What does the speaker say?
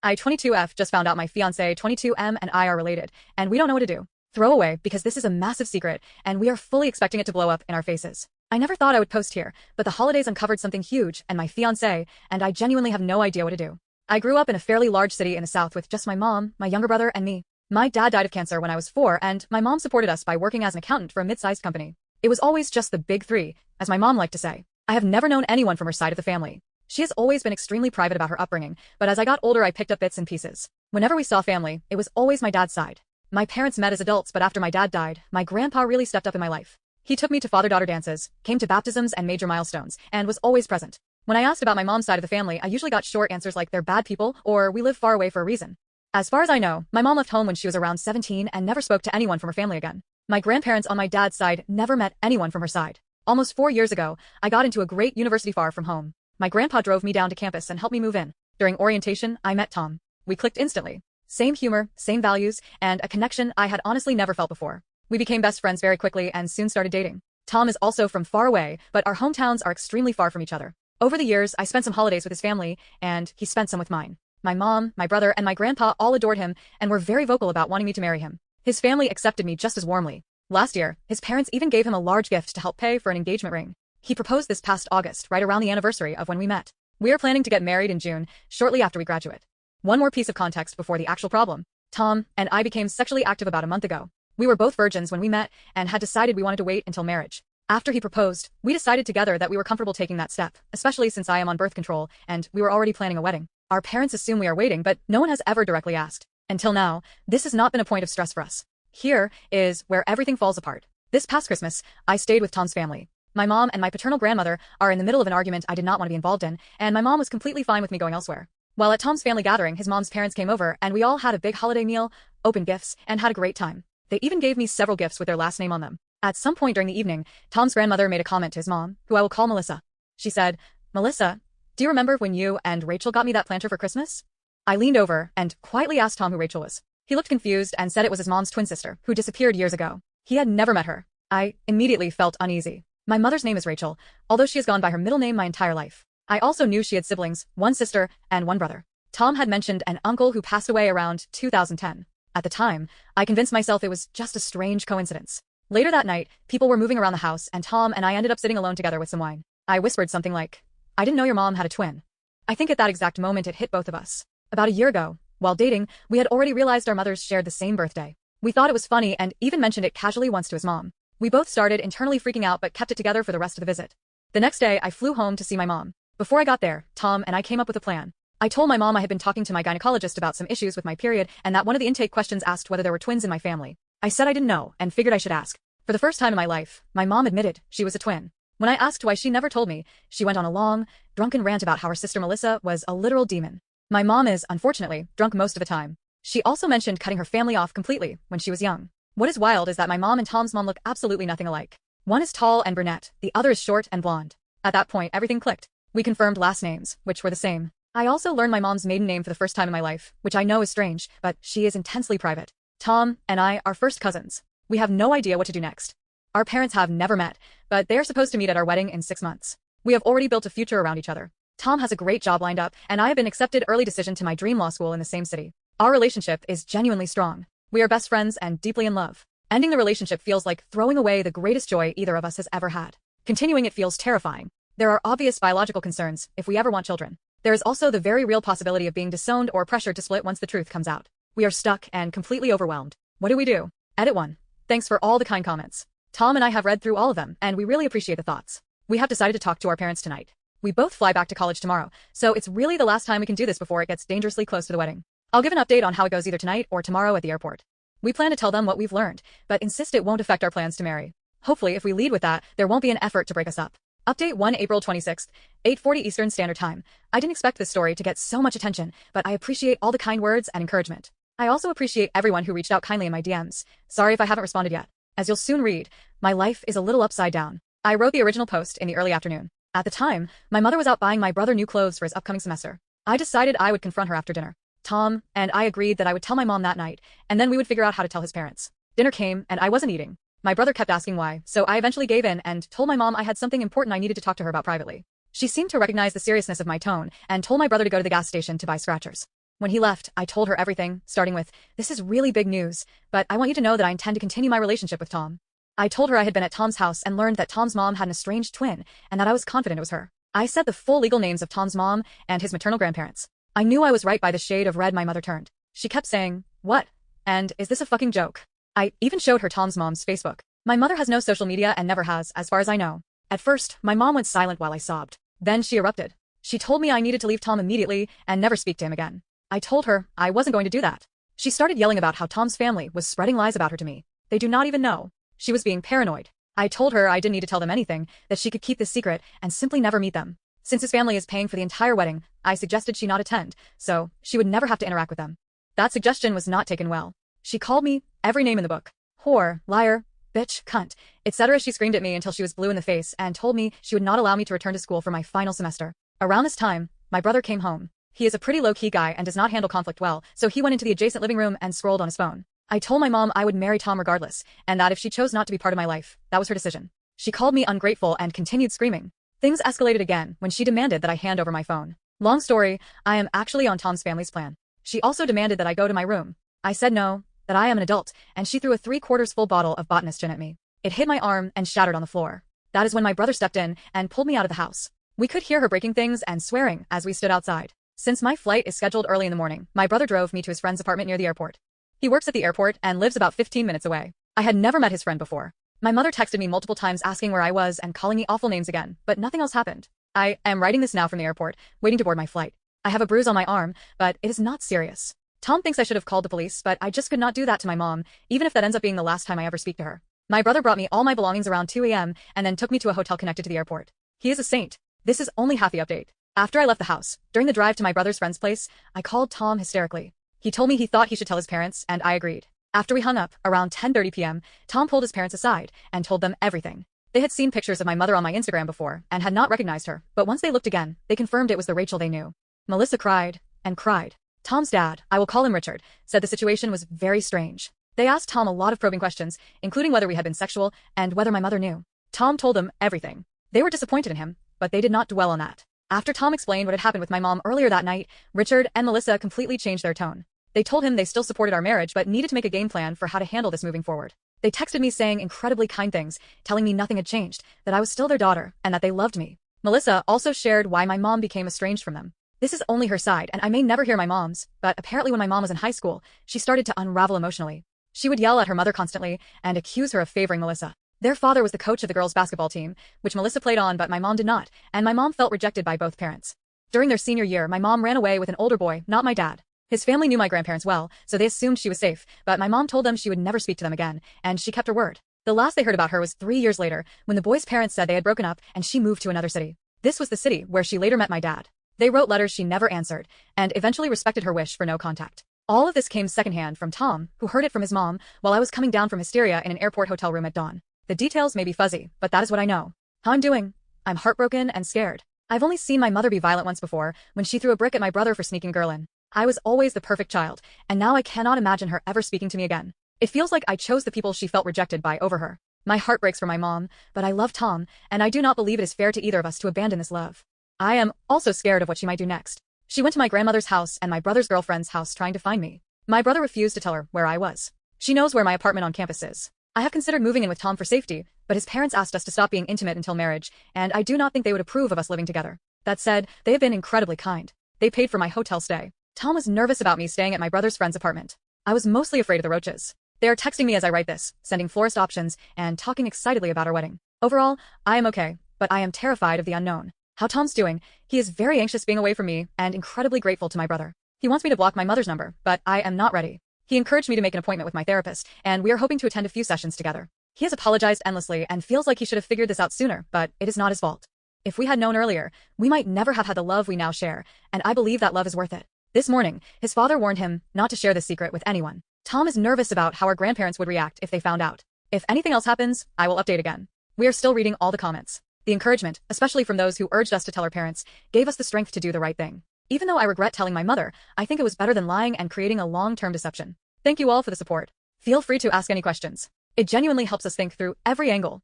I 22F just found out my fiance 22M and I are related, and we don't know what to do. Throw away because this is a massive secret, and we are fully expecting it to blow up in our faces. I never thought I would post here, but the holidays uncovered something huge, and my fiance, and I genuinely have no idea what to do. I grew up in a fairly large city in the South with just my mom, my younger brother, and me. My dad died of cancer when I was 4, and my mom supported us by working as an accountant for a mid-sized company. It was always just the big three, as my mom liked to say. I have never known anyone from her side of the family. She has always been extremely private about her upbringing, but as I got older I picked up bits and pieces. Whenever we saw family, it was always my dad's side. My parents met as adults, but after my dad died, my grandpa really stepped up in my life. He took me to father-daughter dances, came to baptisms and major milestones, and was always present. When I asked about my mom's side of the family, I usually got short answers like they're bad people or we live far away for a reason. As far as I know, my mom left home when she was around 17 and never spoke to anyone from her family again. My grandparents on my dad's side never met anyone from her side. Almost 4 years ago, I got into a great university far from home. My grandpa drove me down to campus and helped me move in. During orientation, I met Tom. We clicked instantly. Same humor, same values, and a connection I had honestly never felt before. We became best friends very quickly and soon started dating. Tom is also from far away, but our hometowns are extremely far from each other. Over the years, I spent some holidays with his family, and he spent some with mine. My mom, my brother, and my grandpa all adored him and were very vocal about wanting me to marry him. His family accepted me just as warmly. Last year, his parents even gave him a large gift to help pay for an engagement ring. He proposed this past August, right around the anniversary of when we met. We are planning to get married in June, shortly after we graduate. One more piece of context before the actual problem. Tom and I became sexually active about a month ago. We were both virgins when we met and had decided we wanted to wait until marriage. After he proposed, we decided together that we were comfortable taking that step, especially since I am on birth control and we were already planning a wedding. Our parents assume we are waiting, but no one has ever directly asked. Until now, this has not been a point of stress for us. Here is where everything falls apart. This past Christmas, I stayed with Tom's family. My mom and my paternal grandmother are in the middle of an argument I did not want to be involved in, and my mom was completely fine with me going elsewhere. While at Tom's family gathering, his mom's parents came over and we all had a big holiday meal, opened gifts, and had a great time. They even gave me several gifts with their last name on them. At some point during the evening, Tom's grandmother made a comment to his mom, who I will call Melissa. She said, "Melissa, do you remember when you and Rachel got me that planter for Christmas?" I leaned over and quietly asked Tom who Rachel was. He looked confused and said it was his mom's twin sister, who disappeared years ago. He had never met her. I immediately felt uneasy. My mother's name is Rachel, although she has gone by her middle name my entire life. I also knew she had siblings, one sister and one brother. Tom had mentioned an uncle who passed away around 2010. At the time, I convinced myself it was just a strange coincidence. Later that night, people were moving around the house and Tom and I ended up sitting alone together with some wine. I whispered something like, "I didn't know your mom had a twin." I think at that exact moment it hit both of us. About a year ago, while dating, we had already realized our mothers shared the same birthday. We thought it was funny and even mentioned it casually once to his mom. We both started internally freaking out but kept it together for the rest of the visit. The next day, I flew home to see my mom. Before I got there, Tom and I came up with a plan. I told my mom I had been talking to my gynecologist about some issues with my period and that one of the intake questions asked whether there were twins in my family. I said I didn't know and figured I should ask. For the first time in my life, my mom admitted she was a twin. When I asked why she never told me, she went on a long, drunken rant about how her sister Melissa was a literal demon. My mom is, unfortunately, drunk most of the time. She also mentioned cutting her family off completely when she was young. What is wild is that my mom and Tom's mom look absolutely nothing alike. One is tall and brunette, the other is short and blonde. At that point, everything clicked. We confirmed last names, which were the same. I also learned my mom's maiden name for the first time in my life, which I know is strange, but she is intensely private. Tom and I are first cousins. We have no idea what to do next. Our parents have never met, but they are supposed to meet at our wedding in 6 months. We have already built a future around each other. Tom has a great job lined up, and I have been accepted early decision to my dream law school in the same city. Our relationship is genuinely strong. We are best friends and deeply in love. Ending the relationship feels like throwing away the greatest joy either of us has ever had. Continuing it feels terrifying. There are obvious biological concerns if we ever want children. There is also the very real possibility of being disowned or pressured to split once the truth comes out. We are stuck and completely overwhelmed. What do we do? Edit 1. Thanks for all the kind comments. Tom and I have read through all of them, and we really appreciate the thoughts. We have decided to talk to our parents tonight. We both fly back to college tomorrow, so it's really the last time we can do this before it gets dangerously close to the wedding. I'll give an update on how it goes either tonight or tomorrow at the airport. We plan to tell them what we've learned, but insist it won't affect our plans to marry. Hopefully, if we lead with that, there won't be an effort to break us up. Update 1 April 26th, 8:40 Eastern Standard Time. I didn't expect this story to get so much attention, but I appreciate all the kind words and encouragement. I also appreciate everyone who reached out kindly in my DMs. Sorry if I haven't responded yet. As you'll soon read, my life is a little upside down. I wrote the original post in the early afternoon. At the time, my mother was out buying my brother new clothes for his upcoming semester. I decided I would confront her after dinner. Tom and I agreed that I would tell my mom that night, and then we would figure out how to tell his parents. Dinner came, and I wasn't eating. My brother kept asking why, so I eventually gave in and told my mom I had something important I needed to talk to her about privately. She seemed to recognize the seriousness of my tone and told my brother to go to the gas station to buy scratchers. When he left, I told her everything, starting with, "This is really big news, but I want you to know that I intend to continue my relationship with Tom." I told her I had been at Tom's house and learned that Tom's mom had an estranged twin, and that I was confident it was her. I said the full legal names of Tom's mom and his maternal grandparents. I knew I was right by the shade of red my mother turned. She kept saying, "What? And is this a fucking joke?" I even showed her Tom's mom's Facebook. My mother has no social media and never has, as far as I know. At first, my mom went silent while I sobbed. Then she erupted. She told me I needed to leave Tom immediately and never speak to him again. I told her I wasn't going to do that. She started yelling about how Tom's family was spreading lies about her to me. They do not even know. She was being paranoid. I told her I didn't need to tell them anything, that she could keep this secret and simply never meet them. Since his family is paying for the entire wedding, I suggested she not attend, so she would never have to interact with them. That suggestion was not taken well. She called me every name in the book. Whore, liar, bitch, cunt, etc. She screamed at me until she was blue in the face and told me she would not allow me to return to school for my final semester. Around this time, my brother came home. He is a pretty low-key guy and does not handle conflict well, so he went into the adjacent living room and scrolled on his phone. I told my mom I would marry Tom regardless, and that if she chose not to be part of my life, that was her decision. She called me ungrateful and continued screaming. Things escalated again when she demanded that I hand over my phone. Long story, I am actually on Tom's family's plan. She also demanded that I go to my room. I said no, that I am an adult, and she threw a 3/4 full bottle of botanist gin at me. It hit my arm and shattered on the floor. That is when my brother stepped in and pulled me out of the house. We could hear her breaking things and swearing as we stood outside. Since my flight is scheduled early in the morning, my brother drove me to his friend's apartment near the airport. He works at the airport and lives about 15 minutes away. I had never met his friend before. My mother texted me multiple times asking where I was and calling me awful names again, but nothing else happened. I am writing this now from the airport, waiting to board my flight. I have a bruise on my arm, but it is not serious. Tom thinks I should have called the police, but I just could not do that to my mom, even if that ends up being the last time I ever speak to her. My brother brought me all my belongings around 2 a.m. and then took me to a hotel connected to the airport. He is a saint. This is only half the update. After I left the house, during the drive to my brother's friend's place, I called Tom hysterically. He told me he thought he should tell his parents, and I agreed. After we hung up, around 10:30 p.m., Tom pulled his parents aside and told them everything. They had seen pictures of my mother on my Instagram before and had not recognized her, but once they looked again, they confirmed it was the Rachel they knew. Melissa cried and cried. Tom's dad, I will call him Richard, said the situation was very strange. They asked Tom a lot of probing questions, including whether we had been sexual and whether my mother knew. Tom told them everything. They were disappointed in him, but they did not dwell on that. After Tom explained what had happened with my mom earlier that night, Richard and Melissa completely changed their tone. They told him they still supported our marriage but needed to make a game plan for how to handle this moving forward. They texted me saying incredibly kind things, telling me nothing had changed, that I was still their daughter, and that they loved me. Melissa also shared why my mom became estranged from them. This is only her side, and I may never hear my mom's, but apparently when my mom was in high school, she started to unravel emotionally. She would yell at her mother constantly and accuse her of favoring Melissa. Their father was the coach of the girls' basketball team, which Melissa played on but my mom did not, and my mom felt rejected by both parents. During their senior year, my mom ran away with an older boy, not my dad. His family knew my grandparents well, so they assumed she was safe, but my mom told them she would never speak to them again, and she kept her word. The last they heard about her was 3 years later, when the boy's parents said they had broken up and she moved to another city. This was the city where she later met my dad. They wrote letters she never answered, and eventually respected her wish for no contact. All of this came secondhand from Tom, who heard it from his mom, while I was coming down from hysteria in an airport hotel room at dawn. The details may be fuzzy, but that is what I know. How I'm doing? I'm heartbroken and scared. I've only seen my mother be violent once before, when she threw a brick at my brother for sneaking a girl in. I was always the perfect child, and now I cannot imagine her ever speaking to me again. It feels like I chose the people she felt rejected by over her. My heart breaks for my mom, but I love Tom, and I do not believe it is fair to either of us to abandon this love. I am also scared of what she might do next. She went to my grandmother's house and my brother's girlfriend's house trying to find me. My brother refused to tell her where I was. She knows where my apartment on campus is. I have considered moving in with Tom for safety, but his parents asked us to stop being intimate until marriage, and I do not think they would approve of us living together. That said, they have been incredibly kind. They paid for my hotel stay. Tom was nervous about me staying at my brother's friend's apartment. I was mostly afraid of the roaches. They are texting me as I write this, sending florist options, and talking excitedly about our wedding. Overall, I am okay, but I am terrified of the unknown. How Tom's doing? He is very anxious being away from me and incredibly grateful to my brother. He wants me to block my mother's number, but I am not ready. He encouraged me to make an appointment with my therapist, and we are hoping to attend a few sessions together. He has apologized endlessly and feels like he should have figured this out sooner, but it is not his fault. If we had known earlier, we might never have had the love we now share, and I believe that love is worth it. This morning, his father warned him not to share this secret with anyone. Tom is nervous about how our grandparents would react if they found out. If anything else happens, I will update again. We are still reading all the comments. The encouragement, especially from those who urged us to tell our parents, gave us the strength to do the right thing. Even though I regret telling my mother, I think it was better than lying and creating a long-term deception. Thank you all for the support. Feel free to ask any questions. It genuinely helps us think through every angle.